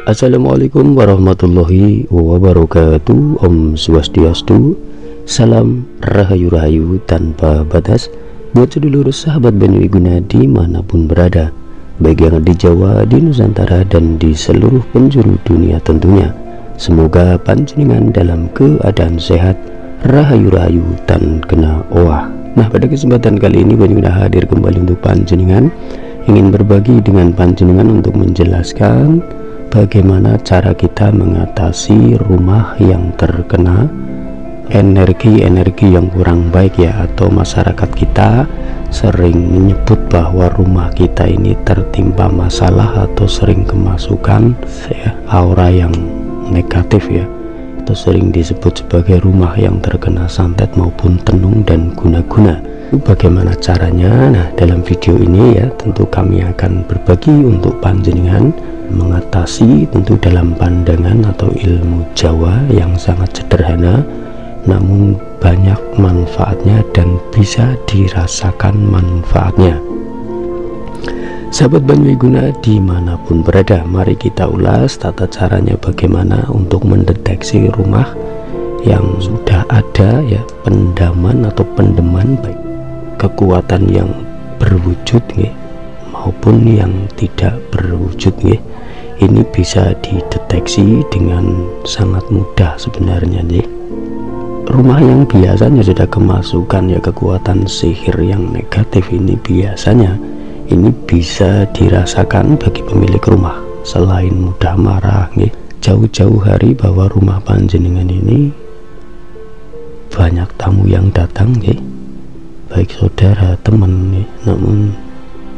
Assalamualaikum warahmatullahi wabarakatuh. Om Swastiastu, salam rahayu-rahayu tanpa batas buat seluruh sahabat Banyu Iguna dimanapun berada, baik yang di Jawa, di Nusantara, dan di seluruh penjuru dunia tentunya. Semoga panjenengan dalam keadaan sehat, rahayu-rahayu dan kena oah. Nah, pada kesempatan kali ini Banyu Iguna hadir kembali untuk panjenengan, ingin berbagi dengan panjenengan untuk menjelaskan bagaimana cara kita mengatasi rumah yang terkena energi-energi yang kurang baik ya, atau masyarakat kita sering menyebut bahwa rumah kita ini tertimpa masalah atau sering kemasukan ya, aura yang negatif ya, atau sering disebut sebagai rumah yang terkena santet maupun tenung dan guna-guna. Bagaimana caranya? Nah, dalam video ini ya tentu kami akan berbagi untuk panjenengan mengatasi, tentu dalam pandangan atau ilmu Jawa yang sangat sederhana namun banyak manfaatnya dan bisa dirasakan manfaatnya. Sahabat Banyu Iguna dimanapun berada, mari kita ulas tata caranya bagaimana untuk mendeteksi rumah yang sudah ada ya, pendaman atau pendeman, baik kekuatan yang berwujud ya, maupun yang tidak berwujud ya. Ini bisa dideteksi dengan sangat mudah sebenarnya nih. Rumah yang biasanya sudah kemasukan ya kekuatan sihir yang negatif ini, biasanya ini bisa dirasakan bagi pemilik rumah. Selain mudah marah nih, jauh-jauh hari bahwa rumah panjenengan ini banyak tamu yang datang nih, baik saudara, teman nih, namun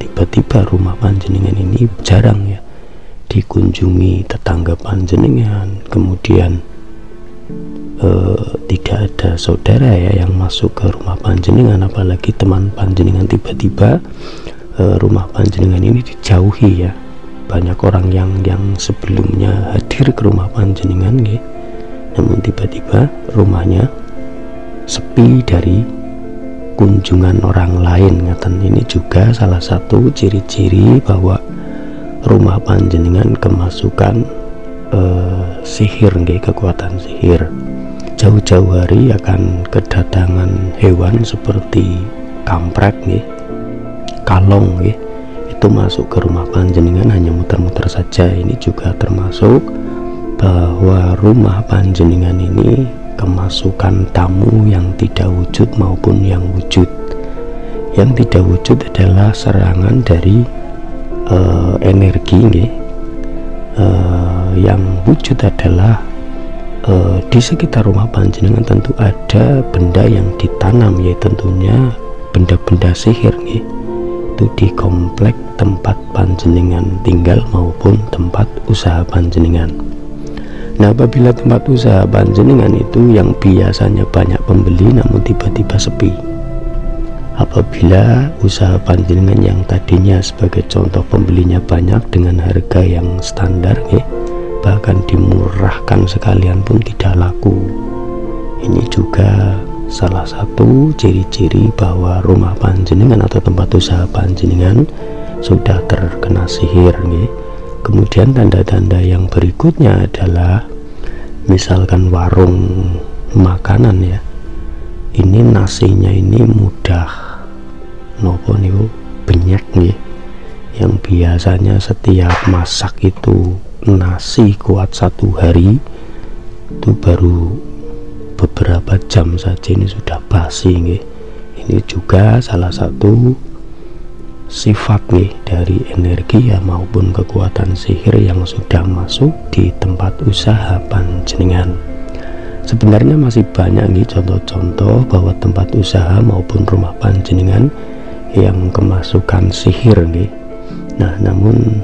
tiba-tiba rumah panjenengan ini jarang ya dikunjungi tetangga panjenengan, kemudian tidak ada saudara ya yang masuk ke rumah panjenengan, apalagi teman panjenengan. Tiba-tiba rumah panjenengan ini dijauhi ya, banyak orang yang sebelumnya hadir ke rumah panjenengan ya, namun tiba-tiba rumahnya sepi dari kunjungan orang lain. Ngaten, ini juga salah satu ciri-ciri bahwa rumah panjenengan kemasukan sihir nggih, kekuatan sihir. Jauh-jauh hari akan kedatangan hewan seperti kampret nggih, kalong nggih, itu masuk ke rumah panjenengan hanya muter-muter saja. Ini juga termasuk bahwa rumah panjenengan ini kemasukan tamu yang tidak wujud maupun yang wujud. Yang tidak wujud adalah serangan dari energi nggih. Yang wujud adalah di sekitar rumah panjenengan tentu ada benda yang ditanam ya, tentunya benda-benda sihir nggih, itu di komplek tempat panjenengan tinggal maupun tempat usaha panjenengan. Nah, apabila tempat usaha panjenengan itu yang biasanya banyak pembeli namun tiba-tiba sepi, apabila usaha panjenengan yang tadinya sebagai contoh pembelinya banyak dengan harga yang standar ya, bahkan dimurahkan sekalian pun tidak laku, ini juga salah satu ciri-ciri bahwa rumah panjenengan atau tempat usaha panjenengan sudah terkena sihir ya. Kemudian tanda-tanda yang berikutnya adalah misalkan warung makanan ya, ini nasinya ini mudah nopo niku banyak nih, yang biasanya setiap masak itu nasi kuat satu hari, itu baru beberapa jam saja ini sudah basi nih. Ini juga salah satu sifat nih dari energi ya maupun kekuatan sihir yang sudah masuk di tempat usaha panjenengan. Sebenarnya masih banyak nih contoh-contoh bahwa tempat usaha maupun rumah panjenengan yang kemasukan sihir nih. Nah, namun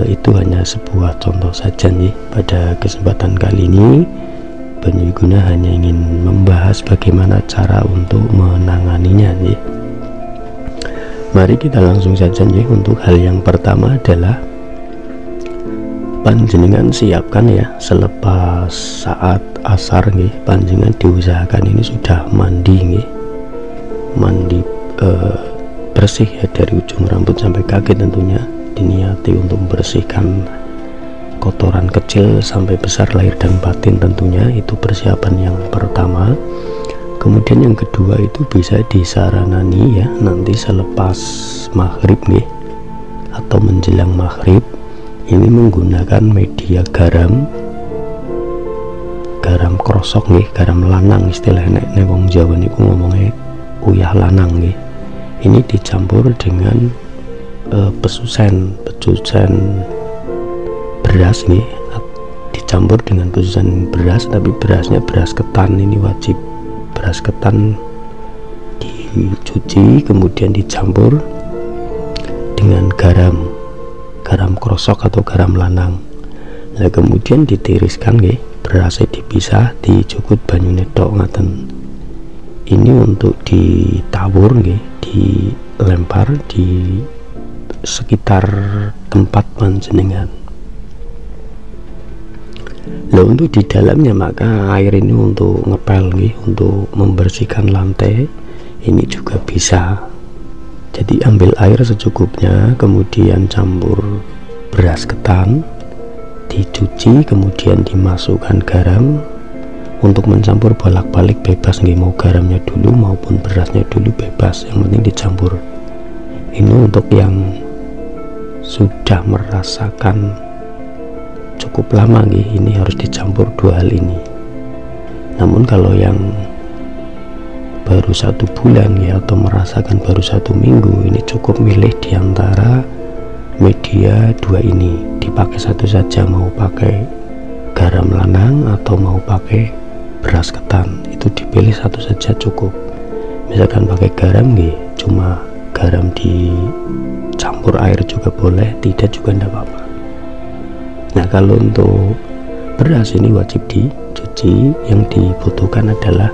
itu hanya sebuah contoh saja nih. Pada kesempatan kali ini Banyu Iguna hanya ingin membahas bagaimana cara untuk menanganinya nih. Mari kita langsung saja nih. Untuk hal yang pertama adalah panjenengan siapkan ya, selepas saat asar nih, panjenengan diusahakan ini sudah mandi nih, mandi bersih ya, dari ujung rambut sampai kaki tentunya diniati untuk membersihkan kotoran kecil sampai besar lahir dan batin tentunya. Itu persiapan yang pertama. Kemudian yang kedua itu bisa disaranani ya, nanti selepas maghrib nih atau menjelang maghrib ini menggunakan media garam krosok nih, garam lanang istilahnya nek wong Jawa niku ngomongnya uyah lanang nih. Ini dicampur dengan pesusen beras nih, dicampur dengan pesusen beras, tapi berasnya beras ketan. Ini wajib beras ketan dicuci kemudian dicampur dengan garam krosok atau garam lanang. Nah kemudian ditiriskan nggih, berasnya dipisah, dicukut banyune tok ngaten. Ini untuk ditawur nggih, dilempar di sekitar tempat panjenengan. Nah untuk di dalamnya maka air ini untuk ngepel nih, untuk membersihkan lantai ini juga bisa. Jadi ambil air secukupnya, kemudian campur beras ketan, dicuci, kemudian dimasukkan garam. Untuk mencampur bolak-balik bebas nih, mau garamnya dulu maupun berasnya dulu bebas, yang penting dicampur. Ini untuk yang sudah merasakan cukup lama nih, ini harus dicampur dua hal ini. Namun kalau yang baru 1 bulan ya, atau merasakan baru 1 minggu, ini cukup milih diantara media dua ini, dipakai satu saja, mau pakai garam lanang atau mau pakai beras ketan, itu dipilih satu saja cukup. Misalkan pakai garam nih, cuma garam dicampur air juga boleh, tidak juga tidak apa-apa. Nah kalau untuk beras ini wajib dicuci, yang dibutuhkan adalah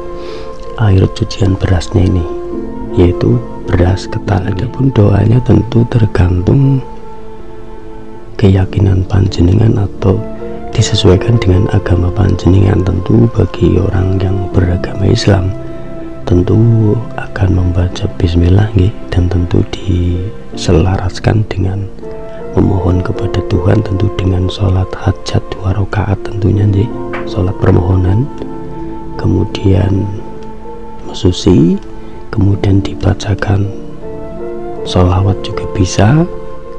air cucian berasnya ini, yaitu beras ketan. Adapun doanya tentu tergantung keyakinan panjenengan atau disesuaikan dengan agama panjenengan. Tentu bagi orang yang beragama Islam tentu akan membaca bismillah nggih, dan tentu diselaraskan dengan memohon kepada Tuhan, tentu dengan sholat hajat 2 rakaat tentunya nggih, sholat permohonan, kemudian mesuci, kemudian dibacakan sholawat juga bisa,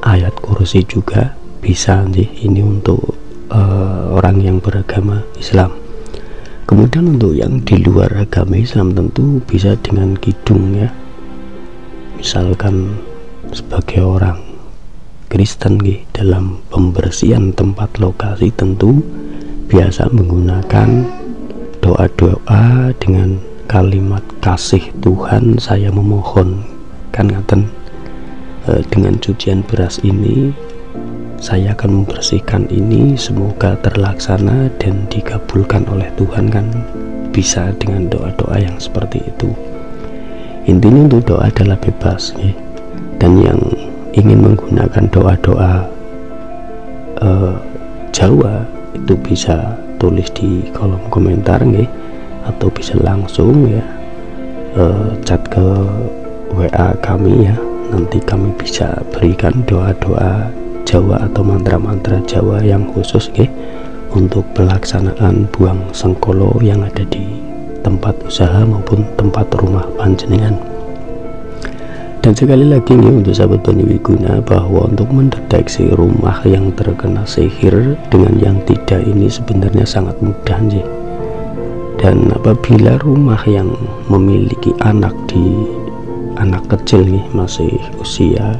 ayat kursi juga bisa nggih. Ini untuk orang yang beragama Islam. Kemudian untuk yang di luar agama Islam tentu bisa dengan kidung ya. Misalkan sebagai orang Kristen nggih, dalam pembersihan tempat lokasi tentu biasa menggunakan doa-doa dengan kalimat kasih Tuhan saya memohon, kan ngaten. Dengan cucian beras ini saya akan membersihkan ini, semoga terlaksana dan dikabulkan oleh Tuhan, kan bisa dengan doa-doa yang seperti itu. Intinya untuk doa adalah bebas ya. Dan yang ingin menggunakan doa-doa Jawa itu bisa tulis di kolom komentar ya, atau bisa langsung ya chat ke WA kami ya, nanti kami bisa berikan doa-doa Jawa atau mantra-mantra Jawa yang khusus ya, untuk pelaksanaan buang sengkolo yang ada di tempat usaha maupun tempat rumah panjenengan. Dan sekali lagi nih untuk sahabat Banyuwiguna, bahwa untuk mendeteksi rumah yang terkena sihir dengan yang tidak ini sebenarnya sangat mudah nih. Dan apabila rumah yang memiliki anak kecil nih, masih usia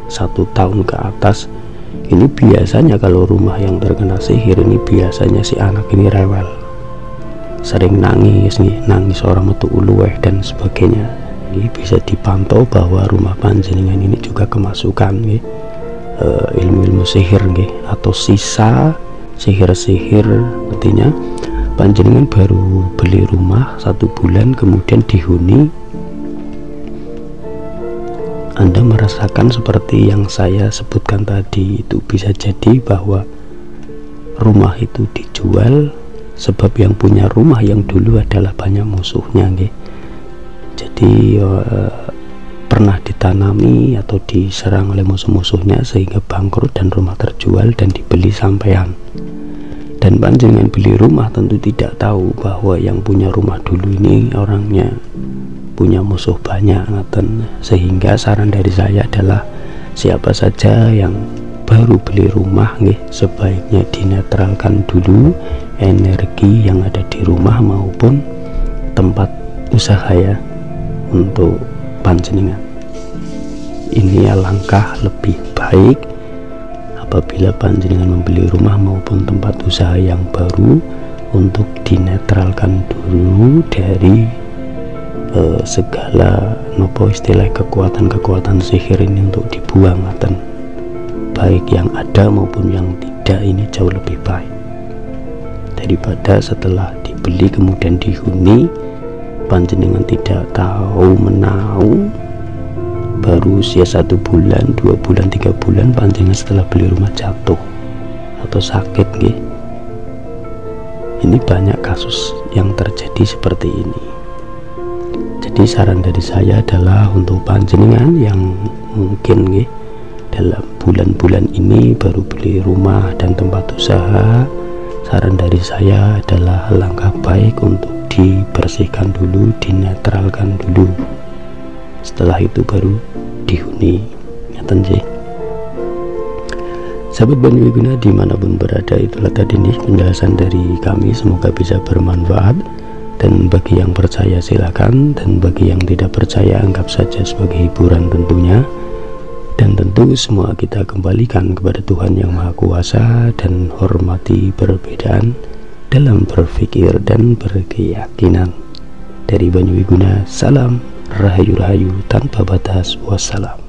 1 tahun ke atas, ini biasanya kalau rumah yang terkena sihir ini biasanya si anak ini rewel, sering nangis nih, nangis orang metu uluweh dan sebagainya. Ini bisa dipantau bahwa rumah panjenengan ini juga kemasukan nih ilmu-ilmu sihir nih, atau sisa sihir-sihir. Artinya panjenengan baru beli rumah 1 bulan kemudian dihuni, Anda merasakan seperti yang saya sebutkan tadi, itu bisa jadi bahwa rumah itu dijual sebab yang punya rumah yang dulu adalah banyak musuhnya nggih. Jadi pernah ditanami atau diserang oleh musuh-musuhnya sehingga bangkrut dan rumah terjual dan dibeli sampean. Dan panjenengan beli rumah tentu tidak tahu bahwa yang punya rumah dulu ini orangnya punya musuh banyak, sehingga saran dari saya adalah siapa saja yang baru beli rumah sebaiknya dinetralkan dulu energi yang ada di rumah maupun tempat usaha ya untuk panjenengan. Ini alangkah lebih baik apabila panjenengan membeli rumah maupun tempat usaha yang baru untuk dinetralkan dulu dari segala istilah kekuatan-kekuatan sihir ini untuk dibuang, baik yang ada maupun yang tidak. Ini jauh lebih baik daripada setelah dibeli kemudian dihuni panjenengan tidak tahu menau, baru usia 1 bulan, 2 bulan, 3 bulan panjenengan setelah beli rumah jatuh atau sakit Ini banyak kasus yang terjadi seperti ini. Jadi saran dari saya adalah untuk panjenengan yang mungkin dalam bulan-bulan ini baru beli rumah dan tempat usaha, saran dari saya adalah langkah baik untuk dibersihkan dulu, dinetralkan dulu, setelah itu baru dihuni. Sahabat Banyu Wiguna dimanapun berada, itulah tadi nih penjelasan dari kami, semoga bisa bermanfaat. Dan bagi yang percaya silakan, dan bagi yang tidak percaya anggap saja sebagai hiburan tentunya. Dan tentu semua kita kembalikan kepada Tuhan yang Maha Kuasa dan hormati perbedaan dalam berpikir dan berkeyakinan. Dari Banyu Wiguna, salam rahayu-rahayu tanpa batas, wassalam.